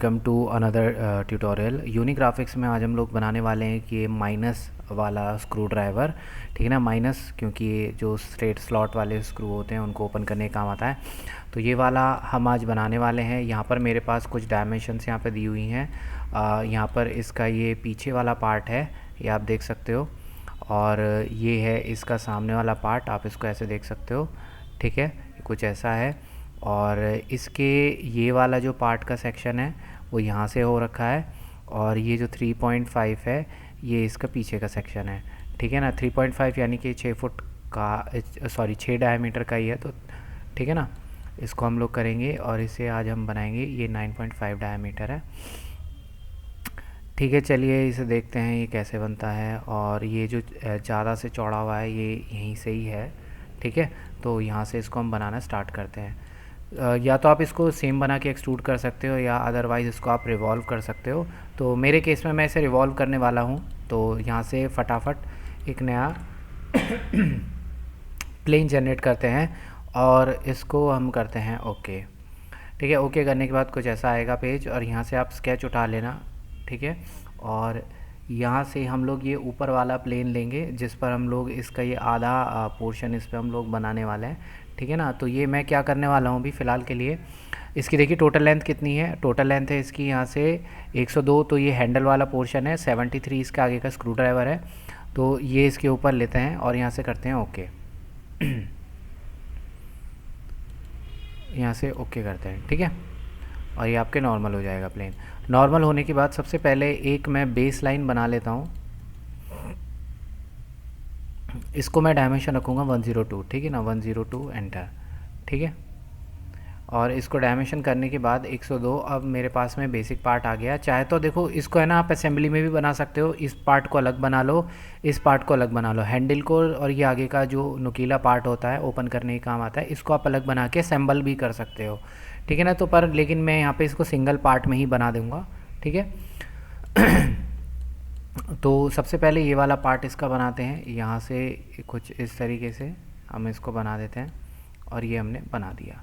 Welcome to another tutorial. Unigraphics में आज हम लोग बनाने वाले हैं कि ये माइनस वाला स्क्रू ड्राइवर, ठीक है ना। माइनस क्योंकि ये जो स्ट्रेट स्लॉट वाले स्क्रू होते हैं उनको ओपन करने का काम आता है, तो ये वाला हम आज बनाने वाले हैं। यहाँ पर मेरे पास कुछ डायमेंशंस यहाँ पर दी हुई हैं। यहाँ पर इसका ये पीछे वाला पार्ट है, ये आप देख सकते हो, और ये है इसका सामने वाला पार्ट, आप इसको ऐसे देख सकते हो, ठीक है। कुछ ऐसा है, और इसके ये वाला जो पार्ट का सेक्शन है वो यहाँ से हो रखा है, और ये जो 3.5 है ये इसका पीछे का सेक्शन है, ठीक है ना। 3.5 यानी कि 6 फुट का, सॉरी 6 डायमीटर का ही है, तो ठीक है ना। इसको हम लोग करेंगे और इसे आज हम बनाएंगे। ये 9.5 डायमीटर है, ठीक है। चलिए इसे देखते हैं ये कैसे बनता है। और ये जो ज़्यादा से चौड़ा हुआ है ये यहीं से ही है, ठीक है। तो यहाँ से इसको हम बनाना स्टार्ट करते हैं। या तो आप इसको सेम बना के एक्सट्रूड कर सकते हो, या अदरवाइज़ इसको आप रिवॉल्व कर सकते हो। तो मेरे केस में मैं इसे रिवॉल्व करने वाला हूँ, तो यहाँ से फटाफट एक नया प्लेन जनरेट करते हैं और इसको हम करते हैं ओके, ठीक है। ओके करने के बाद कुछ ऐसा आएगा पेज, और यहाँ से आप स्केच उठा लेना, ठीक है। और यहाँ से हम लोग ये ऊपर वाला प्लेन लेंगे जिस पर हम लोग इसका ये आधा पोर्शन इस पर हम लोग बनाने वाले हैं, ठीक है ना। तो ये मैं क्या करने वाला हूँ अभी फ़िलहाल के लिए, इसकी देखिए टोटल लेंथ कितनी है। टोटल लेंथ है इसकी यहाँ से 102, तो ये हैंडल वाला पोर्शन है। 73 इसका आगे का स्क्रू ड्राइवर है, तो ये इसके ऊपर लेते हैं और यहाँ से करते हैं ओके। यहाँ से ओके करते हैं, ठीक है। और ये आपके नॉर्मल हो जाएगा प्लेन। नॉर्मल होने के बाद सबसे पहले एक मैं बेस लाइन बना लेता हूँ। इसको मैं डायमेंशन रखूँगा 102, ठीक है ना। 102 एंटर, ठीक है। और इसको डायमेंशन करने के बाद 102, अब मेरे पास में बेसिक पार्ट आ गया। चाहे तो देखो इसको है ना आप असेंबली में भी बना सकते हो, इस पार्ट को अलग बना लो, इस पार्ट को अलग बना लो, हैंडल को, और ये आगे का जो नुकीला पार्ट होता है ओपन करने के काम आता है, इसको आप अलग बना के असेंबल भी कर सकते हो, ठीक है ना। तो पर लेकिन मैं यहाँ पे इसको सिंगल पार्ट में ही बना दूँगा, ठीक है। तो सबसे पहले ये वाला पार्ट इसका बनाते हैं। यहाँ से कुछ इस तरीके से हम इसको बना देते हैं, और ये हमने बना दिया,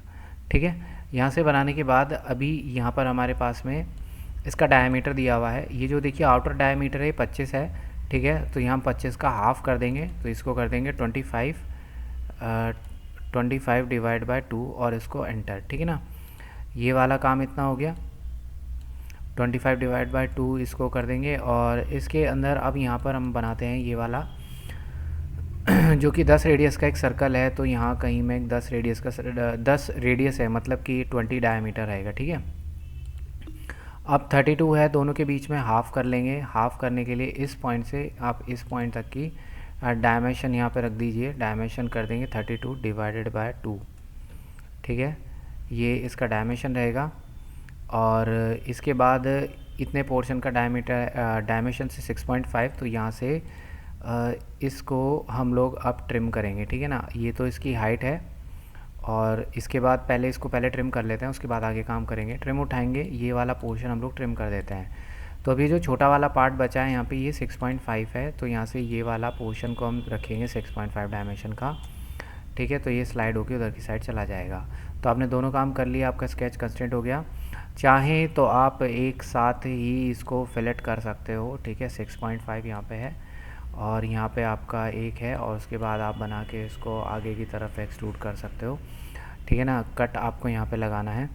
ठीक है। यहाँ से बनाने के बाद अभी यहाँ पर हमारे पास में इसका डायमीटर दिया हुआ है। ये जो देखिए आउटर डायमीटर है 25 है, ठीक है। तो यहाँ हम 25 का हाफ़ कर देंगे, तो इसको कर देंगे 25, 25 डिवाइड बाय 2, और इसको एंटर, ठीक है ना। ये वाला काम इतना हो गया। 25 डिवाइड बाय 2 इसको कर देंगे, और इसके अंदर अब यहाँ पर हम बनाते हैं ये वाला जो कि 10 रेडियस का एक सर्कल है। तो यहाँ कहीं में 10 रेडियस का 10 रेडियस है, मतलब कि 20 डायमीटर रहेगा, ठीक है। अब 32 है, दोनों के बीच में हाफ़ कर लेंगे। हाफ़ करने के लिए इस पॉइंट से आप इस पॉइंट तक की डायमेंशन यहाँ पे रख दीजिए। डायमेंशन कर देंगे 32 डिवाइडेड बाय 2, ठीक है। ये इसका डायमेंशन रहेगा, और इसके बाद इतने पोर्शन का डायमीटर डायमेंशन से 6.5, तो यहाँ से इसको हम लोग अब ट्रिम करेंगे, ठीक है ना। ये तो इसकी हाइट है, और इसके बाद पहले इसको पहले ट्रिम कर लेते हैं, उसके बाद आगे काम करेंगे। ट्रिम उठाएंगे, ये वाला पोर्शन हम लोग ट्रिम कर देते हैं। तो अभी जो छोटा वाला पार्ट बचा है यहाँ पे ये 6.5 है, तो यहाँ से ये वाला पोर्शन को हम रखेंगे 6.5 डायमेंशन का, ठीक है। तो ये स्लाइड होकर उधर की साइड चला जाएगा। तो आपने दोनों काम कर लिया, आपका स्केच कंस्ट्रेंट हो गया। चाहें तो आप एक साथ ही इसको फिलेट कर सकते हो, ठीक है। 6.5 यहाँ पे है, और यहाँ पे आपका एक है, और उसके बाद आप बना के इसको आगे की तरफ एक्सट्रूड कर सकते हो, ठीक है ना। कट आपको यहाँ पे लगाना है।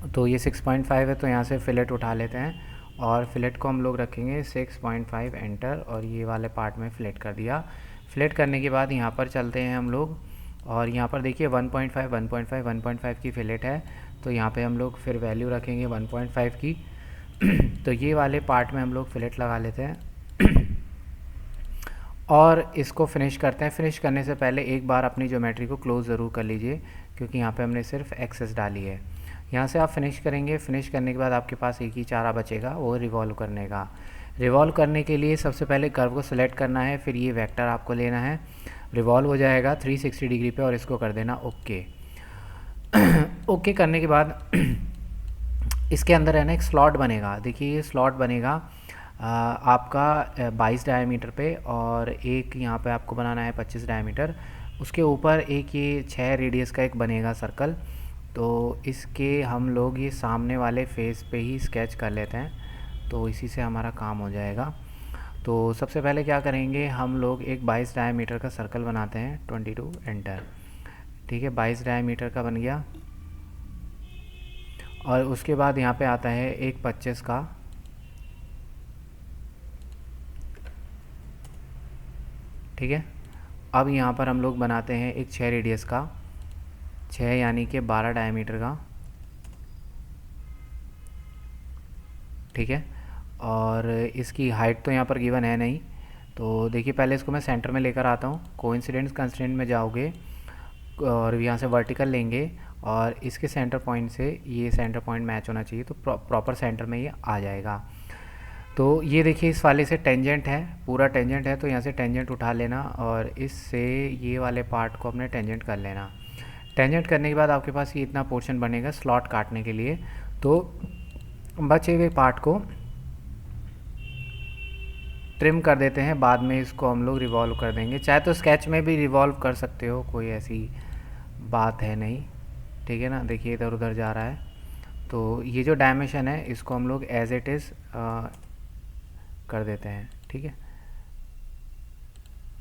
तो ये 6.5 है, तो यहाँ से फिलेट उठा लेते हैं, और फिलेट को हम लोग रखेंगे 6.5 एंटर, और ये वाले पार्ट में फिलेट कर दिया। फिलेट करने के बाद यहाँ पर चलते हैं हम लोग, और यहाँ पर देखिए 1.5 1.5 1.5 की फिलेट है, तो यहाँ पे हम लोग फिर वैल्यू रखेंगे 1.5 की। तो ये वाले पार्ट में हम लोग फिलेट लगा लेते हैं और इसको फिनिश करते हैं। फिनिश करने से पहले एक बार अपनी ज्योमेट्री को क्लोज ज़रूर कर लीजिए, क्योंकि यहाँ पे हमने सिर्फ एक्सेस डाली है। यहाँ से आप फिनिश करेंगे। फिनिश करने के बाद आपके पास एक ही चारा बचेगा, वो रिवॉल्व करने का। रिवॉल्व करने के लिए सबसे पहले कर्व को सिलेक्ट करना है, फिर ये वेक्टर आपको लेना है, रिवॉल्व हो जाएगा 360 डिग्री पे, और इसको कर देना ओके। ओके करने के बाद इसके अंदर है ना एक स्लॉट बनेगा। देखिए ये स्लॉट बनेगा आपका 22 डायमीटर पे, और एक यहाँ पे आपको बनाना है 25 डायमीटर। उसके ऊपर एक ये 6 रेडियस का एक बनेगा सर्कल। तो इसके हम लोग ये सामने वाले फेस पे ही स्केच कर लेते हैं, तो इसी से हमारा काम हो जाएगा। तो सबसे पहले क्या करेंगे, हम लोग एक 22 डायमीटर का सर्कल बनाते हैं, 22 एंटर। ठीक है, 22 डायमीटर का बन गया। और उसके बाद यहाँ पे आता है एक 25 का, ठीक है। अब यहाँ पर हम लोग बनाते हैं एक 6 रेडियस का, 6 यानी कि 12 डायमीटर का, ठीक है। और इसकी हाइट तो यहाँ पर गिवन है नहीं, तो देखिए पहले इसको मैं सेंटर में लेकर आता हूँ। कोइंसिडेंस कंस्ट्रेंट में जाओगे और यहाँ से वर्टिकल लेंगे और इसके सेंटर पॉइंट से ये सेंटर पॉइंट मैच होना चाहिए, तो प्रॉपर सेंटर में ये आ जाएगा। तो ये देखिए इस वाले से टेंजेंट है, पूरा टेंजेंट है, तो यहाँ से टेंजेंट उठा लेना और इससे ये वाले पार्ट को अपने टेंजेंट कर लेना। टेंजेंट करने के बाद आपके पास ये इतना पोर्शन बनेगा स्लॉट काटने के लिए। तो बचे हुए पार्ट को ट्रिम कर देते हैं, बाद में इसको हम लोग रिवॉल्व कर देंगे। चाहे तो स्केच में भी रिवॉल्व कर सकते हो, कोई ऐसी बात है नहीं, ठीक है ना। देखिए इधर उधर जा रहा है, तो ये जो डायमेंशन है इसको हम लोग एज इट इज़ कर देते हैं, ठीक है।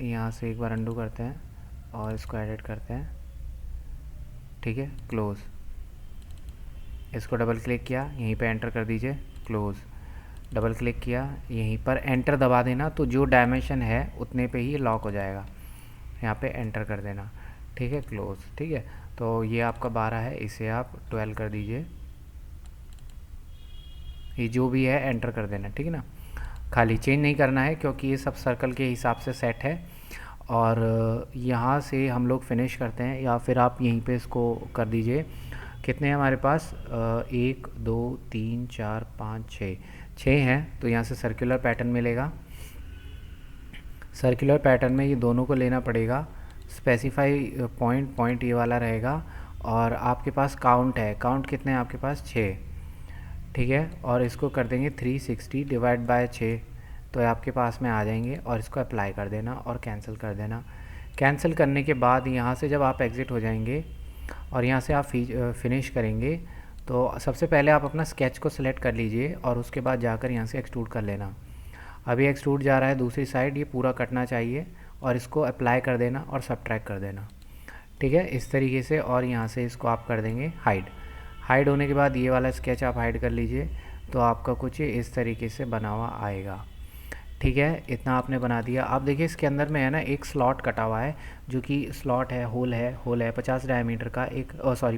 यहाँ से एक बार अंडू करते हैं और इसको एडिट करते हैं, ठीक है, क्लोज़। इसको डबल क्लिक किया, यहीं पे एंटर कर दीजिए, क्लोज़। डबल क्लिक किया, यहीं पर एंटर दबा देना, तो जो डायमेंशन है उतने पे ही लॉक हो जाएगा। यहाँ पे एंटर कर देना, ठीक है, क्लोज़, ठीक है। तो ये आपका 12 है, इसे आप 12 कर दीजिए। ये जो भी है एंटर कर देना, ठीक है ना। खाली चेंज नहीं करना है क्योंकि ये सब सर्कल के हिसाब से सेट है। और यहाँ से हम लोग फिनिश करते हैं, या फिर आप यहीं पे इसको कर दीजिए। कितने हैं हमारे पास, 1 2 3 4 5 6 हैं, तो यहाँ से सर्कुलर पैटर्न मिलेगा। सर्कुलर पैटर्न में ये दोनों को लेना पड़ेगा। स्पेसिफाई पॉइंट ये वाला रहेगा। और आपके पास काउंट है, काउंट कितने हैं आपके पास, 6, ठीक है। और इसको कर देंगे 360 डिवाइड बाय 6, तो आपके पास में आ जाएंगे। और इसको अप्लाई कर देना और कैंसिल कर देना। कैंसिल करने के बाद यहाँ से जब आप एग्ज़िट हो जाएंगे और यहाँ से आप फिनिश करेंगे, तो सबसे पहले आप अपना स्केच को सिलेक्ट कर लीजिए और उसके बाद जाकर यहाँ से एक्सट्रूड कर लेना। अभी एक्सट्रूड जा रहा है दूसरी साइड, ये पूरा कटना चाहिए और इसको अप्लाई कर देना और सबट्रैक्ट कर देना, ठीक है, इस तरीके से। और यहाँ से इसको आप कर देंगे हाइड। हाइड होने के बाद ये वाला स्केच आप हाइड कर लीजिए, तो आपका कुछ इस तरीके से बना हुआ आएगा, ठीक है। इतना आपने बना दिया। आप देखिए इसके अंदर में है ना एक स्लॉट कटा हुआ है, जो कि स्लॉट है, होल है 50 डायमीटर का एक,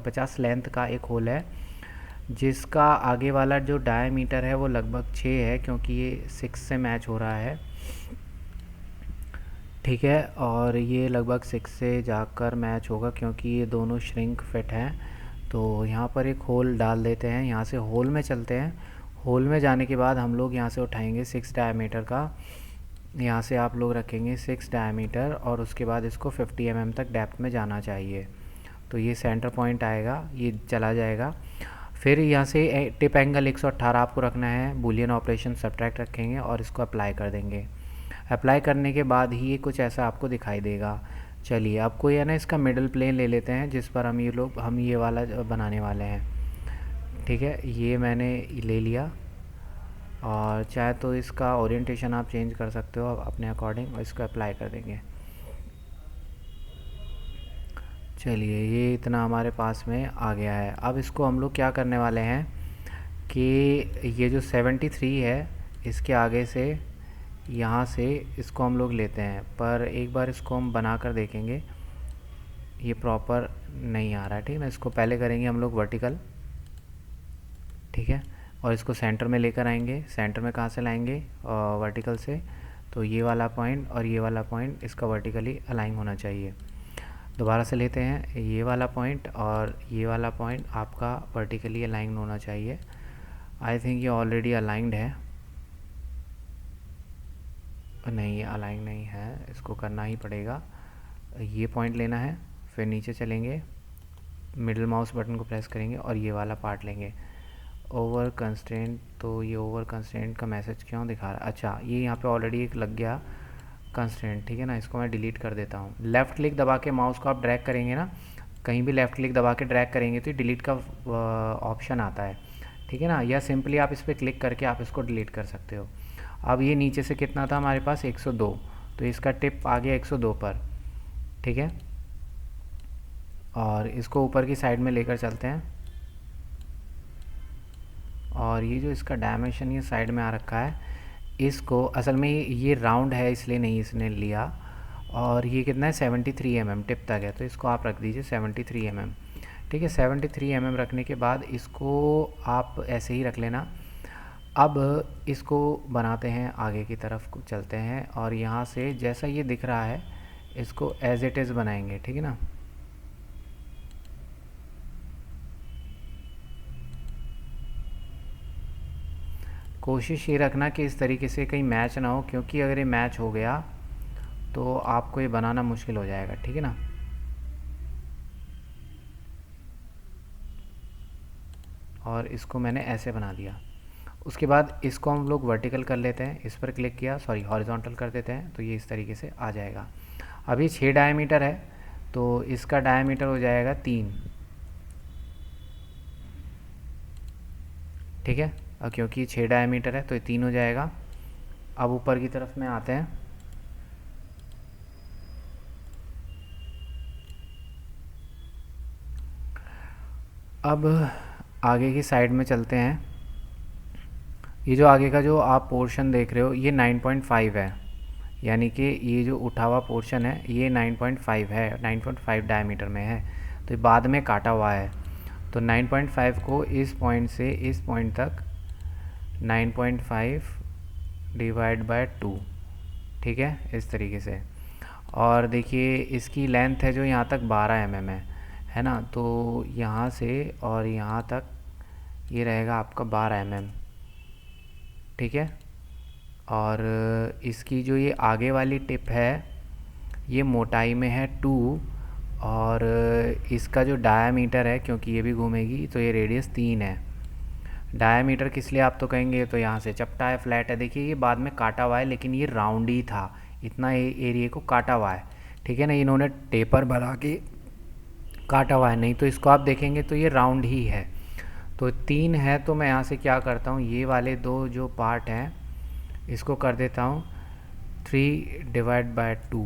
50 लेंथ का एक होल है, जिसका आगे वाला जो डायमीटर है वो लगभग 6 है, क्योंकि ये 6 से मैच हो रहा है, ठीक है। और ये लगभग 6 से जाकर मैच होगा क्योंकि ये दोनों श्रिंक फिट हैं। तो यहाँ पर एक होल डाल देते हैं, यहाँ से होल में चलते हैं। होल में जाने के बाद हम लोग यहाँ से उठाएंगे 6 डायमीटर का, यहाँ से आप लोग रखेंगे 6 डायमीटर और उसके बाद इसको 50 mm तक डेप्थ में जाना चाहिए। तो ये सेंटर पॉइंट आएगा, ये चला जाएगा। फिर यहाँ से टिप एंगल 118 आपको रखना है, बूलियन ऑपरेशन सब्ट्रैक्ट रखेंगे और इसको अप्लाई कर देंगे। अप्लाई करने के बाद ही ये कुछ ऐसा आपको दिखाई देगा। चलिए अब कोई है ना इसका मिडल प्लेन ले लेते हैं, जिस पर हम ये वाला बनाने वाले हैं, ठीक है। ये मैंने ले लिया और चाहे तो इसका ओरिएंटेशन आप चेंज कर सकते हो अपने अकॉर्डिंग, और इसको अप्लाई कर देंगे। चलिए ये इतना हमारे पास में आ गया है। अब इसको हम लोग क्या करने वाले हैं कि ये जो 73 है इसके आगे से यहाँ से इसको हम लोग लेते हैं, पर एक बार इसको हम बना कर देखेंगे, ये प्रॉपर नहीं आ रहा है, ठीक है ना। इसको पहले करेंगे हम लोग वर्टिकल, ठीक है, और इसको सेंटर में लेकर आएंगे। सेंटर में कहाँ से लाएंगे, वर्टिकल से, तो ये वाला पॉइंट और ये वाला पॉइंट इसका वर्टिकली अलाइन होना चाहिए। दोबारा से लेते हैं, ये वाला पॉइंट और ये वाला पॉइंट आपका वर्टिकली अलाइन होना चाहिए। आई थिंक ये ऑलरेडी अलाइंड है, नहीं ये अलाइन नहीं है, इसको करना ही पड़ेगा। ये पॉइंट लेना है, फिर नीचे चलेंगे, मिडिल माउस बटन को प्रेस करेंगे और ये वाला पार्ट लेंगे। ओवर कंस्ट्रेंट, तो ये ओवर कंस्ट्रेंट का मैसेज क्यों दिखा रहा है, अच्छा ये यहाँ पे ऑलरेडी एक लग गया कंस्ट्रेंट, ठीक है ना। इसको मैं डिलीट कर देता हूँ। लेफ़्ट क्लिक दबा के माउस को आप ड्रैग करेंगे ना, कहीं भी लेफ़्ट क्लिक दबा के ड्रैग करेंगे तो डिलीट का ऑप्शन आता है, ठीक है ना, या सिंपली आप इस पर क्लिक करके आप इसको डिलीट कर सकते हो। अब ये नीचे से कितना था हमारे पास 102, तो इसका टिप आ गया 102 पर, ठीक है। और इसको ऊपर की साइड में लेकर चलते हैं, और ये जो इसका डायमेंशन ये साइड में आ रखा है, इसको असल में ये राउंड है इसलिए नहीं इसने लिया, और ये कितना है 73 mm टिप तक है, तो इसको आप रख दीजिए 73 mm, ठीक है। 73 mm रखने के बाद इसको आप ऐसे ही रख लेना। अब इसको बनाते हैं, आगे की तरफ को चलते हैं, और यहाँ से जैसा ये दिख रहा है इसको एज इट इज़ बनाएंगे, ठीक है ना। कोशिश ये रखना कि इस तरीके से कहीं मैच ना हो, क्योंकि अगर ये मैच हो गया तो आपको ये बनाना मुश्किल हो जाएगा, ठीक है ना। और इसको मैंने ऐसे बना दिया। उसके बाद इसको हम लोग वर्टिकल कर लेते हैं, इस पर क्लिक किया, सॉरी हॉरिजॉन्टल कर देते हैं, तो ये इस तरीके से आ जाएगा। अब ये 6 डायमीटर है तो इसका डायमीटर हो जाएगा 3, ठीक है। और क्योंकि 6 डायमीटर है तो ये 3 हो जाएगा। अब ऊपर की तरफ में आते हैं, अब आगे की साइड में चलते हैं। ये जो आगे का जो आप पोर्शन देख रहे हो ये 9.5 है, यानी कि ये जो उठा हुआ पोर्शन है ये 9.5 है, 9.5 डायमीटर में है, तो ये बाद में काटा हुआ है। तो 9.5 को इस पॉइंट से इस पॉइंट तक 9.5 डिवाइड बाय 2, ठीक है, इस तरीके से। और देखिए इसकी लेंथ है जो यहाँ तक 12 mm है ना, तो यहाँ से और यहाँ तक ये रहेगा आपका 12 mm, ठीक है। और इसकी जो ये आगे वाली टिप है ये मोटाई में है 2, और इसका जो डायामीटर है, क्योंकि ये भी घूमेगी, तो ये रेडियस 3 है। डायामीटर किस लिए आप तो कहेंगे तो यहाँ से चपटा है, फ्लैट है, देखिए ये बाद में काटा हुआ है लेकिन ये राउंड ही था, इतना एरिया को काटा हुआ है, ठीक है ना। इन्होंने टेपर बना के काटा हुआ है, नहीं तो इसको आप देखेंगे तो ये राउंड ही है। तो 3 है तो मैं यहाँ से क्या करता हूँ, ये वाले दो जो पार्ट हैं इसको कर देता हूँ 3 डिवाइड बाय 2,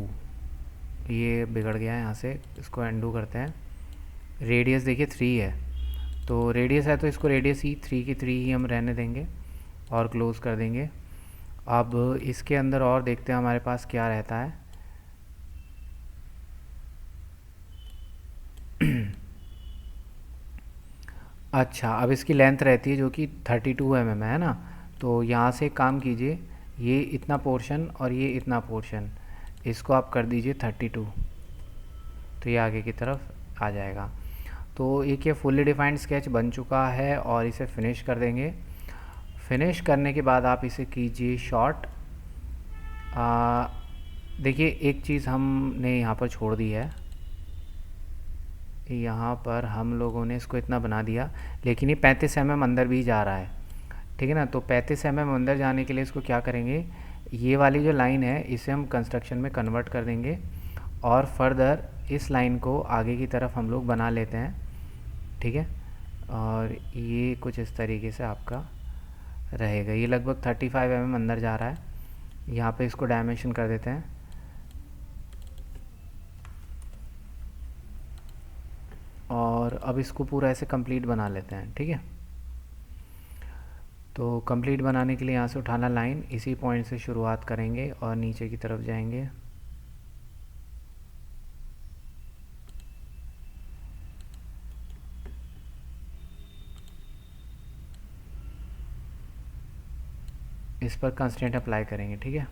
ये बिगड़ गया है, यहाँ से इसको अनडू करते हैं। रेडियस देखिए 3 है, तो रेडियस है तो इसको रेडियस ही 3 की 3 ही हम रहने देंगे और क्लोज़ कर देंगे। अब इसके अंदर और देखते हैं हमारे पास क्या रहता है। अच्छा, अब इसकी लेंथ रहती है जो कि 32 mm है ना, तो यहाँ से काम कीजिए, ये इतना पोर्शन और ये इतना पोर्शन इसको आप कर दीजिए 32, तो ये आगे की तरफ आ जाएगा। तो एक ये फुल्ली डिफाइंड स्केच बन चुका है और इसे फिनिश कर देंगे। फिनिश करने के बाद आप इसे कीजिए शॉर्ट। देखिए एक चीज़ हमने यहाँ पर छोड़ दी है, यहाँ पर हम लोगों ने इसको इतना बना दिया, लेकिन ये 35 mm अंदर भी जा रहा है, ठीक है ना। तो 35 mm अंदर जाने के लिए इसको क्या करेंगे, ये वाली जो लाइन है इसे हम कंस्ट्रक्शन में कन्वर्ट कर देंगे, और फर्दर इस लाइन को आगे की तरफ हम लोग बना लेते हैं, ठीक है। और ये कुछ इस तरीके से आपका रहेगा, ये लगभग 35 mm अंदर जा रहा है। यहाँ पे इसको डायमेंशन कर देते हैं, और अब इसको पूरा ऐसे कंप्लीट बना लेते हैं, ठीक है। तो कंप्लीट बनाने के लिए यहाँ से उठाना लाइन, इसी पॉइंट से शुरुआत करेंगे और नीचे की तरफ जाएंगे। इस पर कंस्ट्रेंट अप्लाई करेंगे, ठीक है।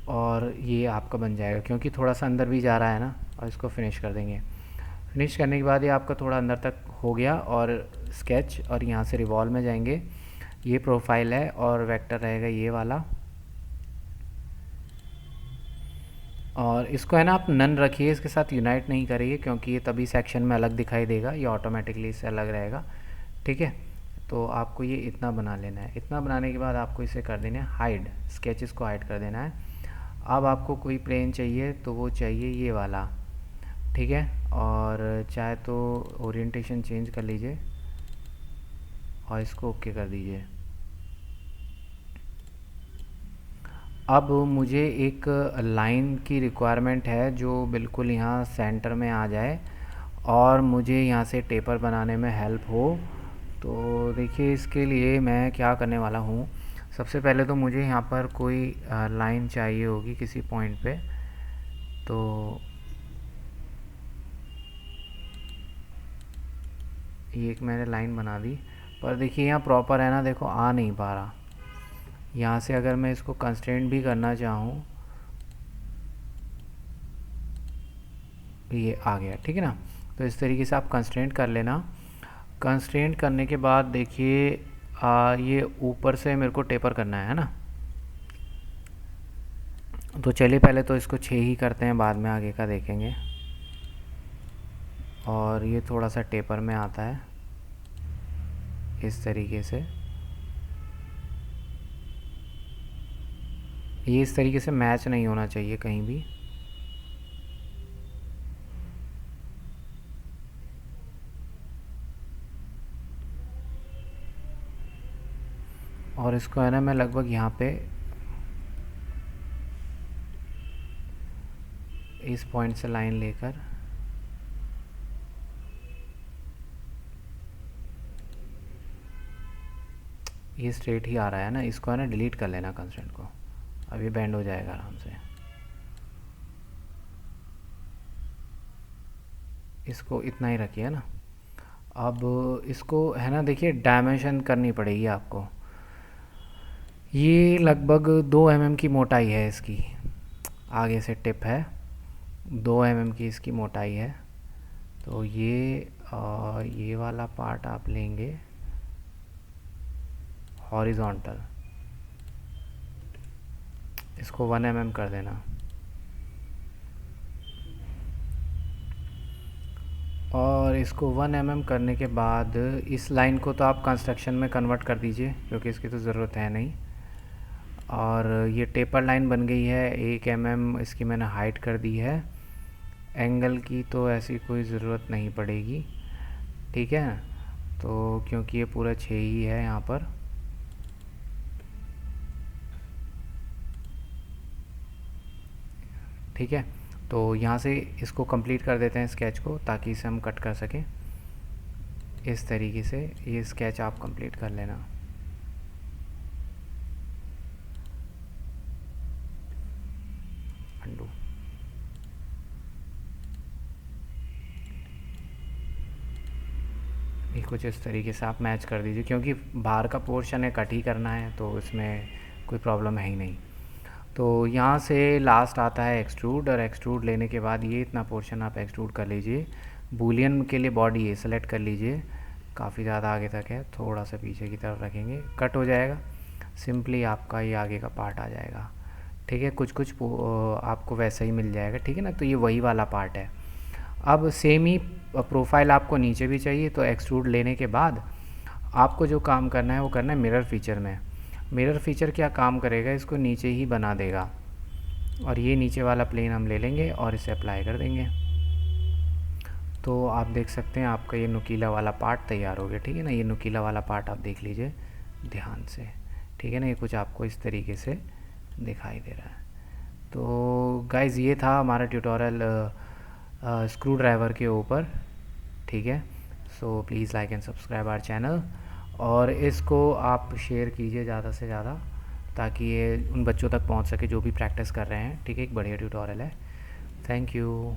और ये आपका बन जाएगा, क्योंकि थोड़ा सा अंदर भी जा रहा है ना, और इसको फिनिश कर देंगे। फिनिश करने के बाद ये आपका थोड़ा अंदर तक हो गया, और स्केच, और यहाँ से रिवॉल्व में जाएंगे, ये प्रोफाइल है और वेक्टर रहेगा ये वाला, और इसको है ना आप नन रखिए, इसके साथ यूनाइट नहीं करिए, क्योंकि ये तभी सेक्शन में अलग दिखाई देगा, ये ऑटोमेटिकली इससे अलग रहेगा, ठीक है। तो आपको ये इतना बना लेना है। इतना बनाने के बाद आपको इसे कर देना है हाइड, स्केचेस को हाइड कर देना है। अब आपको कोई प्लेन चाहिए तो वो चाहिए ये वाला, ठीक है, और चाहे तो ओरिएंटेशन चेंज कर लीजिए और इसको ओके कर दीजिए। अब मुझे एक लाइन की रिक्वायरमेंट है जो बिल्कुल यहाँ सेंटर में आ जाए और मुझे यहाँ से टेपर बनाने में हेल्प हो। तो देखिए इसके लिए मैं क्या करने वाला हूँ, सबसे पहले तो मुझे यहाँ पर कोई लाइन चाहिए होगी किसी पॉइंट पे। तो ये एक मैंने लाइन बना दी, पर देखिए यहाँ प्रॉपर है ना, देखो आ नहीं पा रहा। यहाँ से अगर मैं इसको कंस्ट्रेंट भी करना चाहूँ, ये आ गया, ठीक है ना। तो इस तरीके से आप कंस्ट्रेंट कर लेना। कंस्ट्रेंट करने के बाद देखिए ये ऊपर से मेरे को टेपर करना है ना। तो चलिए पहले तो इसको 6 ही करते हैं, बाद में आगे का देखेंगे। और ये थोड़ा सा टेपर में आता है इस तरीके से, ये इस तरीके से मैच नहीं होना चाहिए कहीं भी। और इसको है ना मैं लगभग यहाँ पे इस पॉइंट से लाइन लेकर ये स्ट्रेट ही आ रहा है ना, इसको है ना डिलीट कर लेना कंस्ट्रेंट को, अभी बैंड हो जाएगा आराम से। इसको इतना ही रखिए ना। अब इसको है ना देखिए डायमेंशन करनी पड़ेगी आपको। ये लगभग 2 mm की मोटाई है इसकी, आगे से टिप है 2 mm की इसकी मोटाई है। तो ये वाला पार्ट आप लेंगे हॉरिजॉन्टल, इसको 1 mm कर देना। और इसको 1 mm करने के बाद इस लाइन को तो आप कंस्ट्रक्शन में कन्वर्ट कर दीजिए क्योंकि इसकी तो ज़रूरत है नहीं। और ये टेपर लाइन बन गई है, 1 mm इसकी मैंने हाइट कर दी है। एंगल की तो ऐसी कोई ज़रूरत नहीं पड़ेगी, ठीक है। तो क्योंकि ये पूरा 6 ही है यहाँ पर, ठीक है। तो यहाँ से इसको कंप्लीट कर देते हैं स्केच को, ताकि इसे हम कट कर सकें। इस तरीके से ये स्केच आप कंप्लीट कर लेना। अंडू, ये कुछ इस तरीके से आप मैच कर दीजिए, क्योंकि बाहर का पोर्शन है कट ही करना है, तो इसमें कोई प्रॉब्लम है ही नहीं। तो यहाँ से लास्ट आता है एक्सट्रूड, और एक्सट्रूड लेने के बाद ये इतना पोर्शन आप एक्सट्रूड कर लीजिए। बूलियन के लिए बॉडी ये सेलेक्ट कर लीजिए, काफ़ी ज़्यादा आगे तक है, थोड़ा सा पीछे की तरफ रखेंगे, कट हो जाएगा। सिंपली आपका ये आगे का पार्ट आ जाएगा, ठीक है। कुछ कुछ आपको वैसा ही मिल जाएगा, ठीक है ना। तो ये वही वाला पार्ट है। अब सेम ही प्रोफाइल आपको नीचे भी चाहिए, तो एक्सट्रूड लेने के बाद आपको जो काम करना है वो करना है मिरर फीचर में। मिरर फीचर क्या काम करेगा, इसको नीचे ही बना देगा, और ये नीचे वाला प्लेन हम ले लेंगे और इसे अप्लाई कर देंगे। तो आप देख सकते हैं आपका ये नुकीला वाला पार्ट तैयार हो गया, ठीक है ना। ये नुकीला वाला पार्ट आप देख लीजिए ध्यान से, ठीक है ना। ये कुछ आपको इस तरीके से दिखाई दे रहा है। तो गाइज़ ये था हमारा ट्यूटोरियल स्क्रू ड्राइवर के ऊपर, ठीक है। So please like and subscribe our channel, और इसको आप शेयर कीजिए ज़्यादा से ज़्यादा, ताकि ये उन बच्चों तक पहुंच सके जो भी प्रैक्टिस कर रहे हैं, ठीक है। एक बढ़िया ट्यूटोरियल है। Thank you.